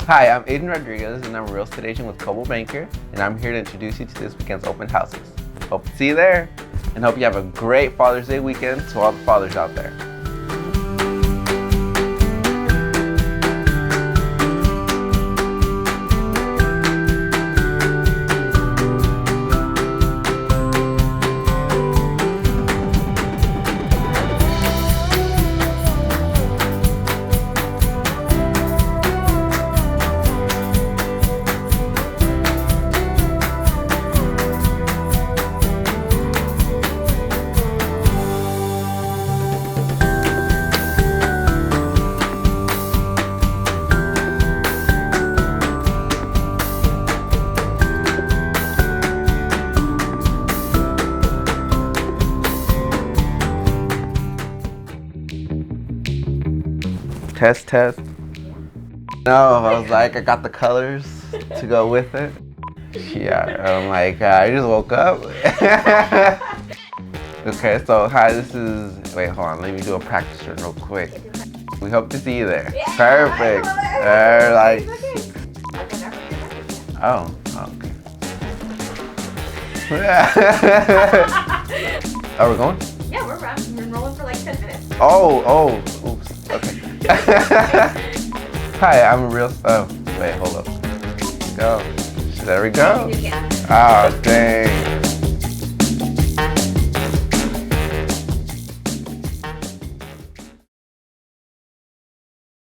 Hi, I'm Adrian Rodriguez, and I'm a real estate agent with Coldwell Banker, and I'm here to introduce you to this weekend's open houses. Hope to see you there, and hope you have a great Father's Day weekend to all the fathers out there. Test. No, I was like, I got the colors to go with it. Yeah, I'm like, I just woke up. Okay, so hi, this is, wait, hold on, let me do a practice run real quick. We hope to see you there. Yeah, Perfect. Like, oh, okay. Are we going? Yeah, we're rolling for like 10 minutes. Oh, oops, okay. Hi, I'm a real, oh, wait, hold up. Go. There we go. Oh, dang.